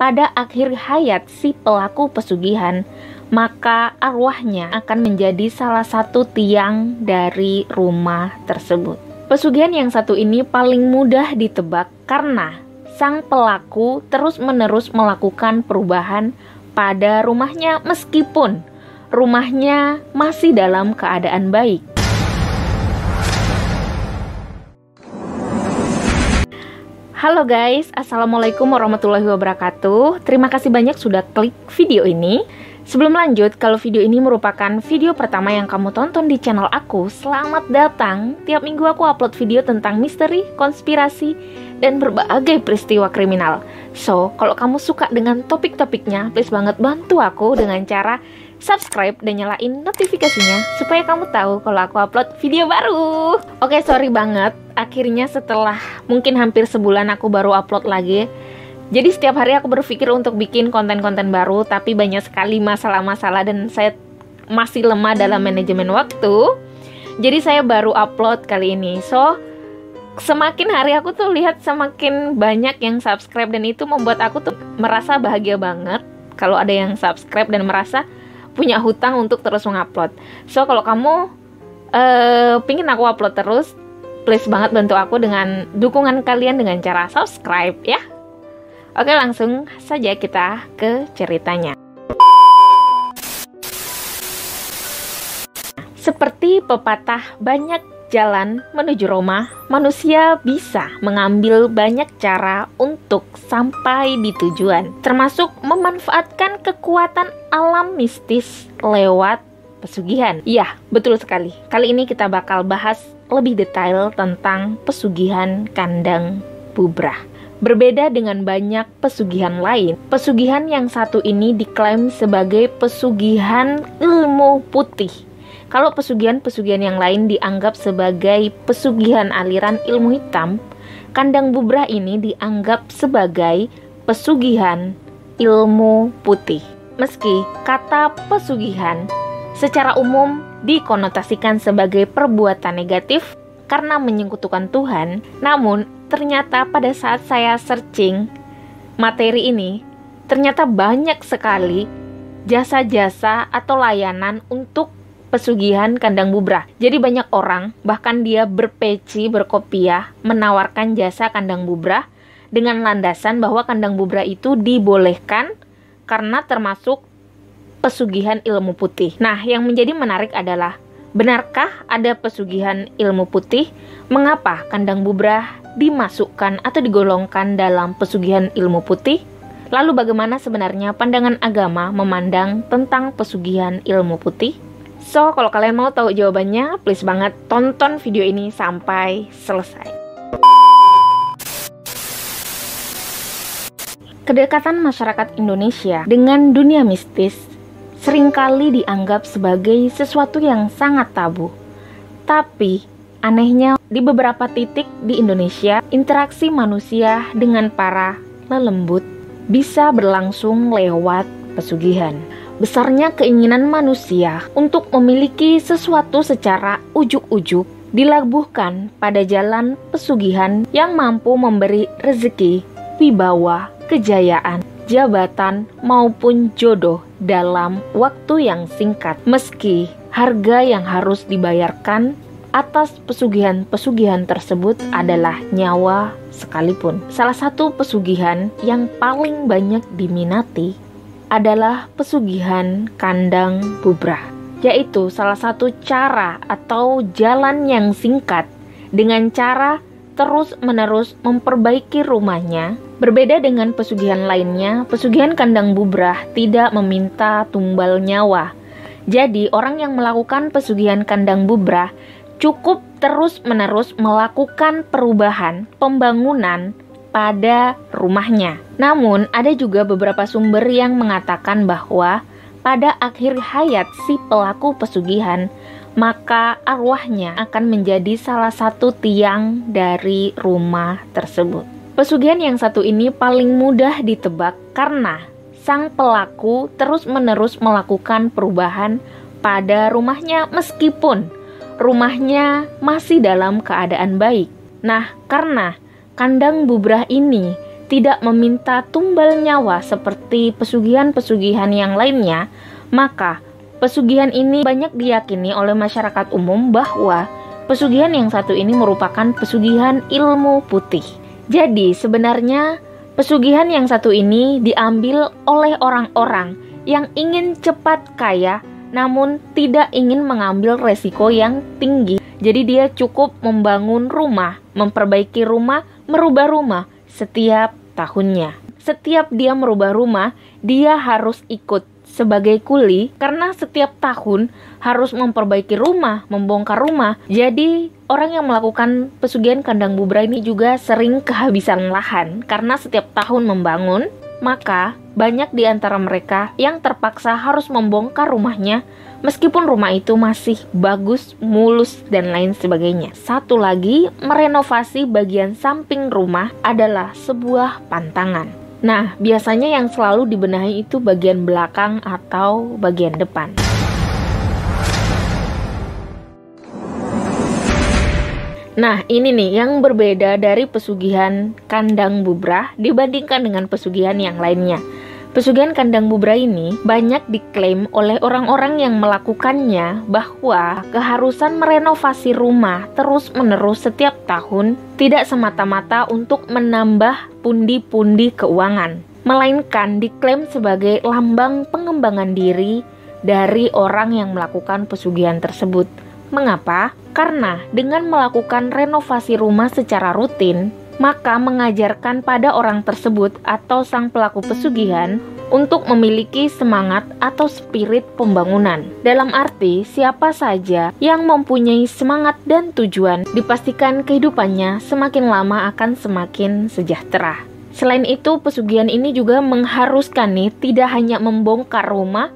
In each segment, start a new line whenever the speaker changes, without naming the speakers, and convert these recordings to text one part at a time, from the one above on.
pada akhir hayat si pelaku pesugihan, maka arwahnya akan menjadi salah satu tiang dari rumah tersebut. Pesugihan yang satu ini paling mudah ditebak karena sang pelaku terus-menerus melakukan perubahan pada rumahnya meskipun rumahnya masih dalam keadaan baik. Halo guys, Assalamualaikum warahmatullahi wabarakatuh. Terima kasih banyak sudah klik video ini. Sebelum lanjut, kalau video ini merupakan video pertama yang kamu tonton di channel aku, selamat datang. Tiap minggu aku upload video tentang misteri, konspirasi, dan berbagai peristiwa kriminal. So, kalau kamu suka dengan topik-topiknya, please banget bantu aku dengan cara subscribe dan nyalain notifikasinya supaya kamu tahu kalau aku upload video baru. Oke, sorry banget, akhirnya setelah mungkin hampir sebulan aku baru upload lagi. Jadi setiap hari aku berpikir untuk bikin konten-konten baru, tapi banyak sekali masalah-masalah dan saya masih lemah dalam manajemen waktu. Jadi saya baru upload kali ini. So, semakin hari aku tuh lihat semakin banyak yang subscribe dan itu membuat aku tuh merasa bahagia banget kalau ada yang subscribe dan merasa punya hutang untuk terus mengupload. So, kalau kamu pingin aku upload terus, please banget bantu aku dengan dukungan kalian dengan cara subscribe ya. Oke, langsung saja kita ke ceritanya. Seperti pepatah banyak jalan menuju Roma, manusia bisa mengambil banyak cara untuk sampai di tujuan, termasuk memanfaatkan kekuatan alam mistis lewat pesugihan. Iya, betul sekali. Kali ini kita bakal bahas lebih detail tentang pesugihan kandang bubrah. Berbeda dengan banyak pesugihan lain, pesugihan yang satu ini diklaim sebagai pesugihan ilmu putih. Kalau pesugihan-pesugihan yang lain dianggap sebagai pesugihan aliran ilmu hitam, kandang bubrah ini dianggap sebagai pesugihan ilmu putih. Meski kata pesugihan secara umum dikonotasikan sebagai perbuatan negatif karena menyekutukan Tuhan, namun ternyata pada saat saya searching materi ini, ternyata banyak sekali jasa-jasa atau layanan untuk pesugihan kandang bubrah. Jadi banyak orang, bahkan dia berpeci, berkopiah, menawarkan jasa kandang bubrah dengan landasan bahwa kandang bubrah itu dibolehkan karena termasuk pesugihan ilmu putih. Nah, yang menjadi menarik adalah, benarkah ada pesugihan ilmu putih? Mengapa kandang bubrah dimasukkan atau digolongkan dalam pesugihan ilmu putih? Lalu bagaimana sebenarnya pandangan agama memandang tentang pesugihan ilmu putih? So, kalau kalian mau tahu jawabannya, please banget tonton video ini sampai selesai. Kedekatan masyarakat Indonesia dengan dunia mistis seringkali dianggap sebagai sesuatu yang sangat tabu. Tapi, anehnya di beberapa titik di Indonesia, interaksi manusia dengan para lelembut bisa berlangsung lewat pesugihan. Besarnya keinginan manusia untuk memiliki sesuatu secara ujuk-ujuk dilabuhkan pada jalan pesugihan yang mampu memberi rezeki, wibawa, kejayaan, jabatan, maupun jodoh dalam waktu yang singkat. Meski harga yang harus dibayarkan atas pesugihan-pesugihan tersebut adalah nyawa sekalipun. Salah satu pesugihan yang paling banyak diminati adalah pesugihan kandang bubrah, yaitu salah satu cara atau jalan yang singkat dengan cara terus-menerus memperbaiki rumahnya. Berbeda dengan pesugihan lainnya, pesugihan kandang bubrah tidak meminta tumbal nyawa. Jadi, orang yang melakukan pesugihan kandang bubrah cukup terus-menerus melakukan perubahan, pembangunan pada rumahnya. Namun, ada juga beberapa sumber yang mengatakan bahwa pada akhir hayat si pelaku pesugihan, maka arwahnya akan menjadi salah satu tiang dari rumah tersebut. Pesugihan yang satu ini paling mudah ditebak karena sang pelaku terus-menerus melakukan perubahan pada rumahnya meskipun rumahnya masih dalam keadaan baik. Nah, karena kandang bubrah ini tidak meminta tumbal nyawa seperti pesugihan-pesugihan yang lainnya, maka pesugihan ini banyak diyakini oleh masyarakat umum bahwa pesugihan yang satu ini merupakan pesugihan ilmu putih. Jadi sebenarnya pesugihan yang satu ini diambil oleh orang-orang yang ingin cepat kaya namun tidak ingin mengambil resiko yang tinggi. Jadi dia cukup membangun rumah, memperbaiki rumah, merubah rumah setiap tahunnya. Setiap dia merubah rumah, dia harus ikut sebagai kuli karena setiap tahun harus memperbaiki rumah, membongkar rumah. Jadi orang yang melakukan pesugihan kandang bubra ini juga sering kehabisan lahan karena setiap tahun membangun. Maka banyak di antara mereka yang terpaksa harus membongkar rumahnya meskipun rumah itu masih bagus, mulus, dan lain sebagainya. Satu lagi, merenovasi bagian samping rumah adalah sebuah pantangan. Nah, biasanya yang selalu dibenahi itu bagian belakang atau bagian depan. Nah, ini nih yang berbeda dari pesugihan kandang bubra dibandingkan dengan pesugihan yang lainnya. Pesugihan kandang bubra ini banyak diklaim oleh orang-orang yang melakukannya bahwa keharusan merenovasi rumah terus-menerus setiap tahun tidak semata-mata untuk menambah pundi-pundi keuangan, melainkan diklaim sebagai lambang pengembangan diri dari orang yang melakukan pesugihan tersebut. Mengapa? Karena dengan melakukan renovasi rumah secara rutin, maka mengajarkan pada orang tersebut atau sang pelaku pesugihan untuk memiliki semangat atau spirit pembangunan. Dalam arti, siapa saja yang mempunyai semangat dan tujuan, dipastikan kehidupannya semakin lama akan semakin sejahtera. Selain itu, pesugihan ini juga mengharuskan nih tidak hanya membongkar rumah,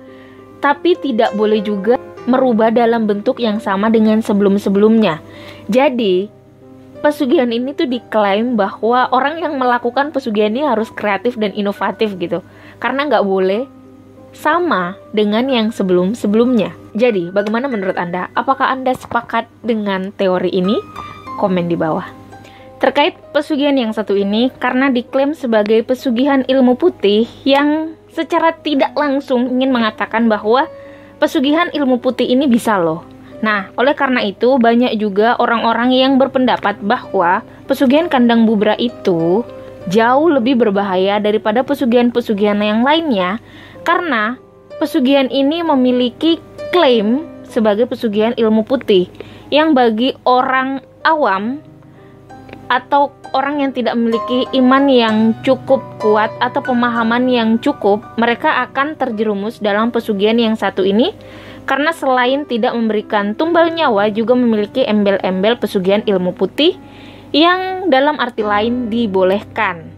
tapi tidak boleh juga merubah dalam bentuk yang sama dengan sebelum-sebelumnya. Jadi, pesugihan ini tuh diklaim bahwa orang yang melakukan pesugihan ini harus kreatif dan inovatif gitu. Karena nggak boleh sama dengan yang sebelum-sebelumnya. Jadi, bagaimana menurut Anda? Apakah Anda sepakat dengan teori ini? Komen di bawah. Terkait pesugihan yang satu ini, karena diklaim sebagai pesugihan ilmu putih yang secara tidak langsung ingin mengatakan bahwa pesugihan ilmu putih ini bisa loh. Nah, oleh karena itu banyak juga orang-orang yang berpendapat bahwa pesugihan kandang bubra itu jauh lebih berbahaya daripada pesugihan-pesugihan yang lainnya karena pesugihan ini memiliki klaim sebagai pesugihan ilmu putih yang bagi orang awam atau orang yang tidak memiliki iman yang cukup kuat atau pemahaman yang cukup, mereka akan terjerumus dalam pesugihan yang satu ini karena selain tidak memberikan tumbal nyawa juga memiliki embel-embel pesugihan ilmu putih yang dalam arti lain dibolehkan.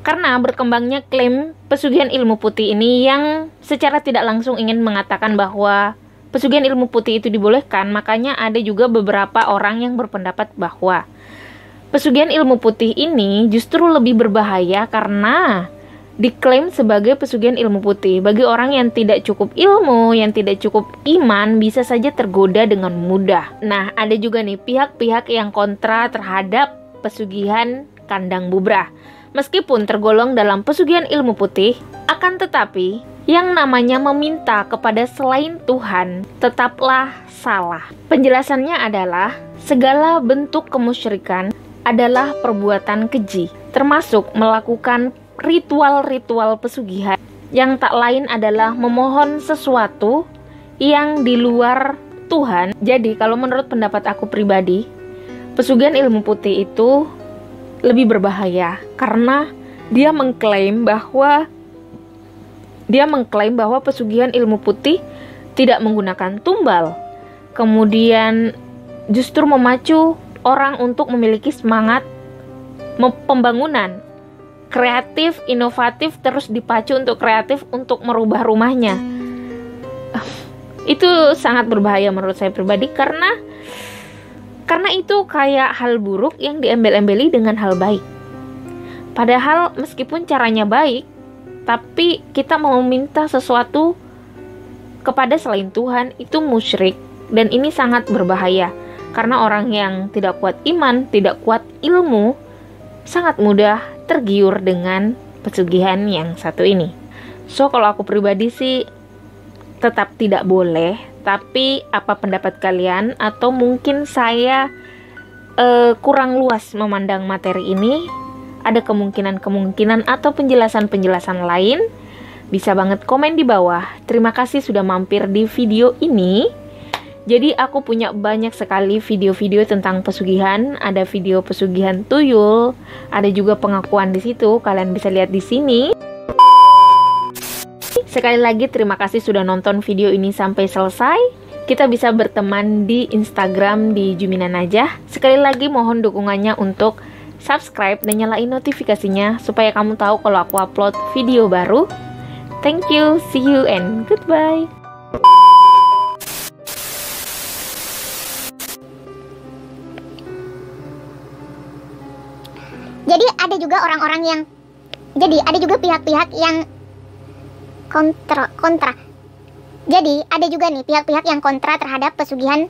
Karena berkembangnya klaim pesugihan ilmu putih ini yang secara tidak langsung ingin mengatakan bahwa pesugihan ilmu putih itu dibolehkan, makanya ada juga beberapa orang yang berpendapat bahwa pesugihan ilmu putih ini justru lebih berbahaya karena diklaim sebagai pesugihan ilmu putih. Bagi orang yang tidak cukup ilmu, yang tidak cukup iman, bisa saja tergoda dengan mudah. Nah, ada juga nih pihak-pihak yang kontra terhadap pesugihan kandang bubra. Meskipun tergolong dalam pesugihan ilmu putih, akan tetapi yang namanya meminta kepada selain Tuhan tetaplah salah. Penjelasannya adalah segala bentuk kemusyrikan adalah perbuatan keji, termasuk melakukan ritual-ritual pesugihan yang tak lain adalah memohon sesuatu yang di luar Tuhan. Jadi kalau menurut pendapat aku pribadi, pesugihan ilmu putih itu lebih berbahaya karena dia mengklaim bahwa pesugihan ilmu putih tidak menggunakan tumbal, kemudian justru memacu orang untuk memiliki semangat pembangunan, kreatif, inovatif, terus dipacu untuk kreatif untuk merubah rumahnya. Itu sangat berbahaya menurut saya pribadi karena itu kayak hal buruk yang diembel-embeli dengan hal baik. Padahal meskipun caranya baik, tapi kita mau meminta sesuatu kepada selain Tuhan itu musyrik dan ini sangat berbahaya. Karena orang yang tidak kuat iman, tidak kuat ilmu, sangat mudah tergiur dengan pesugihan yang satu ini. So kalau aku pribadi sih tetap tidak boleh, tapi apa pendapat kalian? Atau mungkin saya kurang luas memandang materi ini? Ada kemungkinan-kemungkinan atau penjelasan-penjelasan lain? Bisa banget komen di bawah. Terima kasih sudah mampir di video ini. Jadi aku punya banyak sekali video-video tentang pesugihan. Ada video pesugihan tuyul, ada juga pengakuan di situ. Kalian bisa lihat di sini. Sekali lagi terima kasih sudah nonton video ini sampai selesai. Kita bisa berteman di Instagram di Jumina Najah. Sekali lagi mohon dukungannya untuk subscribe dan nyalain notifikasinya supaya kamu tahu kalau aku upload video baru. Thank you, see you and goodbye.
Jadi ada juga orang-orang yang, jadi ada juga pihak-pihak yang kontra. Jadi ada juga nih pihak-pihak yang kontra terhadap pesugihan.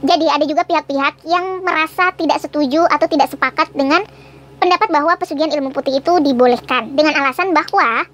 Jadi ada juga pihak-pihak yang merasa tidak setuju atau tidak sepakat dengan pendapat bahwa pesugihan ilmu putih itu dibolehkan dengan alasan bahwa